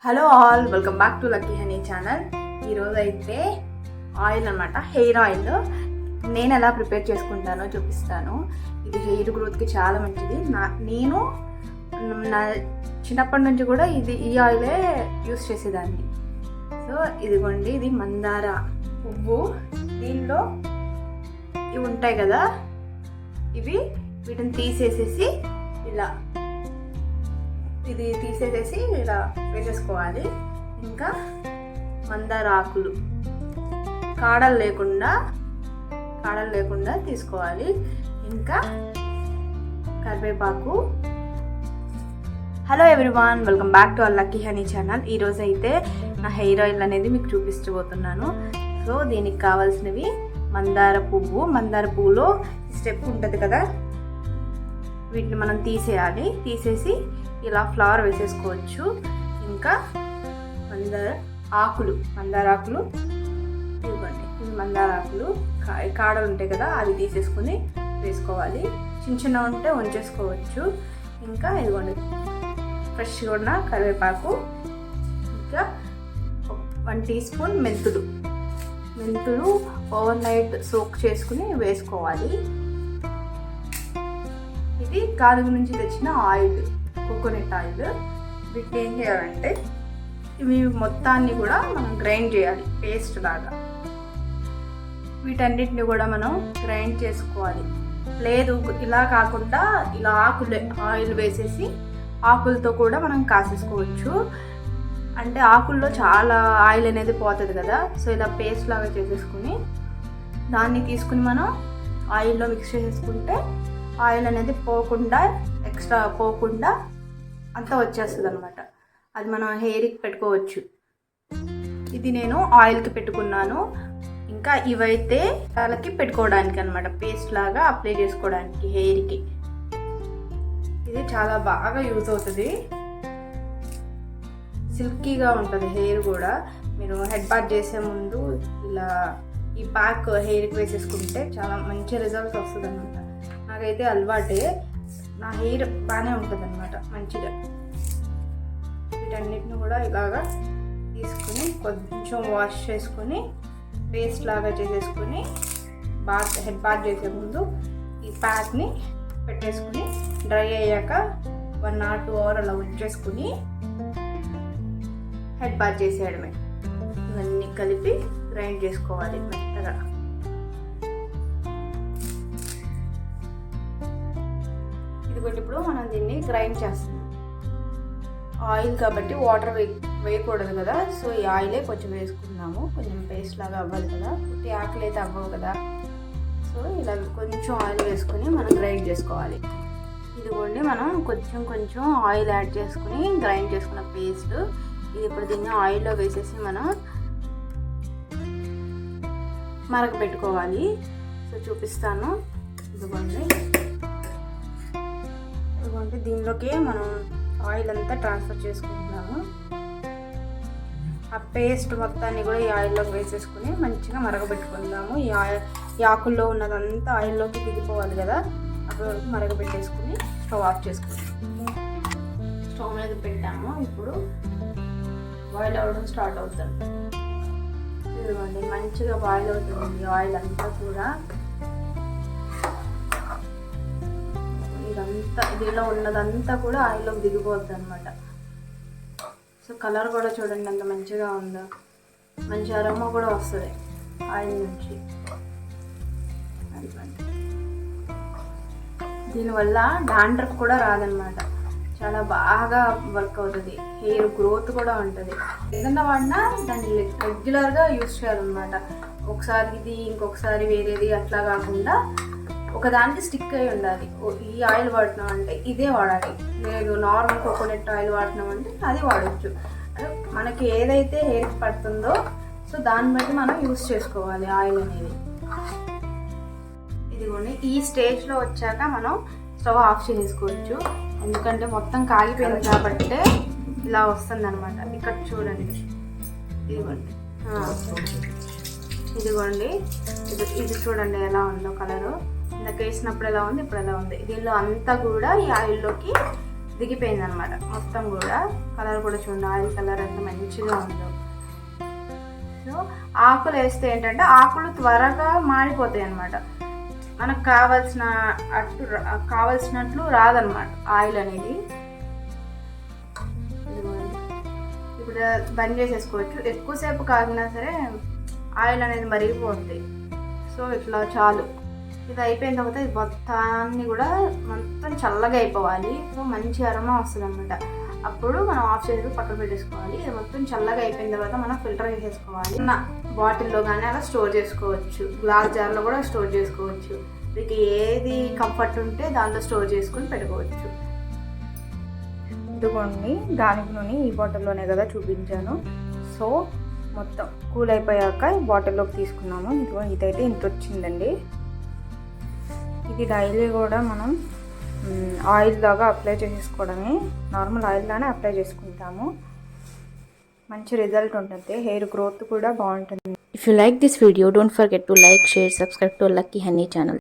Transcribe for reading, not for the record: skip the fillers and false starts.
Hello all, welcome back to lucky honey channel. ఈరోజు అయితే oil అనమాట, హెయిర్ ఆయిల్. నేను ఎలా ప్రిపేర్ చేసుకుంటానో చూపిస్తాను. ఇది హెయిర్ గ్రోత్కి చాలా మంచిది. నేను నా చిన్నప్పటి నుంచి కూడా ఈ ఆయిలే యూస్ చేసేదాన్ని. సో ఇదిగోండి, ఇది మందార పువ్వు. దీనిలో ఇవి ఉంటాయి కదా, వీటిని తీసేసేసి ఇలా వేసేసుకోవాలి. ఇంకా మందార ఆకులు కాడలు లేకుండా తీసుకోవాలి. ఇంకా కరివేపాకు. Hello everyone, welcome back to lucky honey channel. ఈరోజు అయితే నా హెయిర్ ఆయిల్ అనేది మీకు చూపించబోతున్నాను. సో దీనికి కావాల్సినవి మందార పువ్వులో స్టెప్ ఉంటుంది కదా, వీటిని మనం తీసేసి ఇలా ఫ్లవర్ వేసేసుకోవచ్చు. ఇంకా మందార ఆకులు ఇవ్వండి. ఇవి మందార ఆకులు కాడలు ఉంటాయి కదా, అవి తీసేసుకుని వేసుకోవాలి. చిన్న ఉంటే ఉంచేసుకోవచ్చు. ఇంకా ఇదిగోండి, ఫ్రెష్గా ఉన్న కరివేపాకు. ఇంకా 1 టీ స్పూన్ మెంతులు ఓవర్ నైట్ సోక్ చేసుకుని వేసుకోవాలి. ఇది గానుగ నుంచి తెచ్చిన ఆయిల్, కోకోనట్ ఆయిల్. వీటిని ఏం చేయాలంటే ఇవి మొత్తాన్ని కూడా మనం గ్రైండ్ చేయాలి, పేస్ట్ లాగా. వీటన్నిటిని కూడా మనం గ్రైండ్ చేసుకోవాలి. లేదు ఇలా కాకుండా ఇలా ఆయిల్ వేసేసి ఆకులతో కూడా మనం కాసేసుకోవచ్చు. అంటే ఆకుల్లో చాలా ఆయిల్ అనేది పోతుంది కదా. సో ఇలా పేస్ట్ లాగా చేసేసుకుని దాన్ని తీసుకుని మనం ఆయిల్లో మిక్స్ చేసేసుకుంటే ఆయిల్ అనేది ఎక్స్ట్రా పోకుండా అంతా వచ్చేస్తుంది అనమాట. అది మనం హెయిర్కి పెట్టుకోవచ్చు. ఇది నేను ఆయిల్కి పెట్టుకున్నాను. ఇంకా ఇవైతే తలకి పెట్టుకోవడానికి అనమాట, పేస్ట్ లాగా అప్లై చేసుకోవడానికి హెయిర్కి. ఇది చాలా బాగా యూజ్ అవుతుంది. సిల్కీగా ఉంటుంది హెయిర్ కూడా. మీరు హెడ్ బాత్ చేసే ముందు ఇలా ఈ ప్యాక్ హెయిర్కి వేసేసుకుంటే చాలా మంచి రిజల్ట్స్ వస్తుంది అనమాట. నాకైతే అలవాటే, నా హెయిర్ బాగానే ఉంటుంది అనమాట మంచిగా. వీటన్నిటిని కూడా ఇలాగా తీసుకుని కొంచెం వాష్ చేసుకొని పేస్ట్ లాగా చేసేసుకుని హెడ్ బాత్ చేసే ముందు ఈ ప్యాక్ని పెట్టేసుకుని డ్రై అయ్యాక 1 or 2 hours అలా ఉంచేసుకుని హెడ్ బాత్ చేసేయడమే. ఇవన్నీ కలిపి గ్రైండ్ చేసుకోవాలి మెత్తగా. ఇదిగోండి, ఇప్పుడు మనం దీన్ని గ్రైండ్ చేస్తున్నాం. ఆయిల్ కాబట్టి వాటర్ వేయకూడదు కదా. సో ఈ ఆయిలే కొంచెం వేసుకున్నాము. కొంచెం పేస్ట్ లాగా అవ్వాలి కదా, పుట్టి ఆకులు అయితే అవ్వవు కదా. సో ఇలా కొంచెం ఆయిల్ వేసుకుని మనం గ్రైండ్ చేసుకోవాలి. ఇదిగోండి, మనం కొంచెం ఆయిల్ యాడ్ చేసుకుని గ్రైండ్ చేసుకున్న పేస్ట్. ఇది ఇప్పుడు దీన్ని ఆయిల్లో వేసేసి మనం మరగపెట్టుకోవాలి. సో చూపిస్తాను. ఇదిగోండి, దీనిలోకి మనం ఆయిల్ అంతా ట్రాన్స్ఫర్ చేసుకుంటున్నాము. ఆ పేస్ట్ మొత్తాన్ని కూడా ఈ ఆయిల్లోకి వేసేసుకుని మంచిగా మరగబెట్టుకుందాము. ఈ ఆకుల్లో ఉన్నదంతా ఆయిల్లోకి దిగిపోవాలి కదా, అప్పుడు మరగబెట్టేసుకుని స్టవ్ ఆఫ్ చేసుకుంటాం. స్టవ్ మీద పెట్టాము. ఇప్పుడు బాయిల్ అవ్వడం స్టార్ట్ అవుతుంది. ఇదిగోండి, మంచిగా బాయిల్ అవుతుంది ఆయిల్ అంతా కూడా. దీనిలో ఉన్నదంతా కూడా ఆయిల్లోకి దిగిపోద్ది అనమాట. సో కలర్ కూడా చూడండి ఎంత మంచిగా ఉందో. మంచి అరోమా కూడా వస్తుంది ఆయిల్ నుంచి. దీనివల్ల డాండ్రఫ్ కూడా రాదనమాట. చాలా బాగా వర్క్ అవుతుంది. హెయిర్ గ్రోత్ కూడా ఉంటుంది. ఏదన్నా వాడినా దాన్ని రెగ్యులర్గా యూజ్ చేయాలన్నమాట. ఒకసారి ఇది ఇంకొకసారి వేరేది అట్లా కాకుండా ఒకదానికి స్టిక్ అయి ఉండాలి. ఈ ఆయిల్ వాడుతున్నాం అంటే ఇదే వాడాలి, లేదు నార్మల్ కోకోనట్ ఆయిల్ వాడుతున్నాం అంటే అది వాడచ్చు. మనకి ఏదైతే హెయిర్కి పడుతుందో సో దాన్ని బట్టి మనం యూస్ చేసుకోవాలి ఆయిల్ అనేది. ఇదిగోండి, ఈ స్టేజ్లో వచ్చాక మనం స్టవ్ ఆఫ్ చేసుకోవచ్చు. ఎందుకంటే మొత్తం కాగిపోయింది కాబట్టి ఇలా వస్తుంది అనమాట. ఇక్కడ చూడండి, ఇదిగోండి ఇది చూడండి ఎలా ఉందో కలరు. ఇందాక వేసినప్పుడు ఎలా ఉంది, ఇప్పుడు ఎలా ఉంది. దీనిలో అంతా కూడా ఈ ఆయిల్లోకి దిగిపోయింది అనమాట మొత్తం కూడా. కలర్ కూడా చూడండి, ఆయిల్ కలర్ ఎంత మంచిగా ఉందో. సో ఆకులు వేస్తే ఏంటంటే ఆకులు త్వరగా మాడిపోతాయి అన్నమాట. మనకు కావాల్సినట్లు రాదనమాట ఆయిల్ అనేది. ఇప్పుడు బంద్ చేసేసుకోవచ్చు. ఎక్కువసేపు కాగినా సరే ఆయిల్ అనేది మరిగిపోతుంది. సో ఇట్లా చాలు. ఇది అయిపోయిన తర్వాత ఇది మొత్తాన్ని కూడా మొత్తం చల్లగా అయిపోవాలి. సో మంచి అరోమా వస్తుంది అనమాట. అప్పుడు మనం ఆఫ్ చేసి పక్కన పెట్టేసుకోవాలి. ఇది మొత్తం చల్లగా అయిపోయిన తర్వాత మనం ఫిల్టర్ చేసేసుకోవాలి. బాటిల్లో కానీ అలా స్టోర్ చేసుకోవచ్చు, గ్లాస్ జార్లో కూడా స్టోర్ చేసుకోవచ్చు. మీకు ఏది కంఫర్ట్ ఉంటే దాంట్లో స్టోర్ చేసుకుని పెట్టుకోవచ్చు. ఇదిగోండి గానుగ నూనె ఈ బాటిల్లోనే కదా చూపించాను. సో మొత్తం కూల్ అయిపోయాక ఈ బాటిల్లోకి తీసుకున్నాము. ఇదైతే ఇంత వచ్చిందండి. ఇది డైలీ కూడా మనం ఆయిల్ లాగా అప్లై చేసేసుకోవడమే. నార్మల్ ఆయిల్ లానే అప్లై చేసుకుంటాము. మంచి రిజల్ట్ ఉంటుంది. హెయిర్ గ్రోత్ కూడా బాగుంటుంది. If you like this video, don't forget to like, share, subscribe to Lucky Honey channel.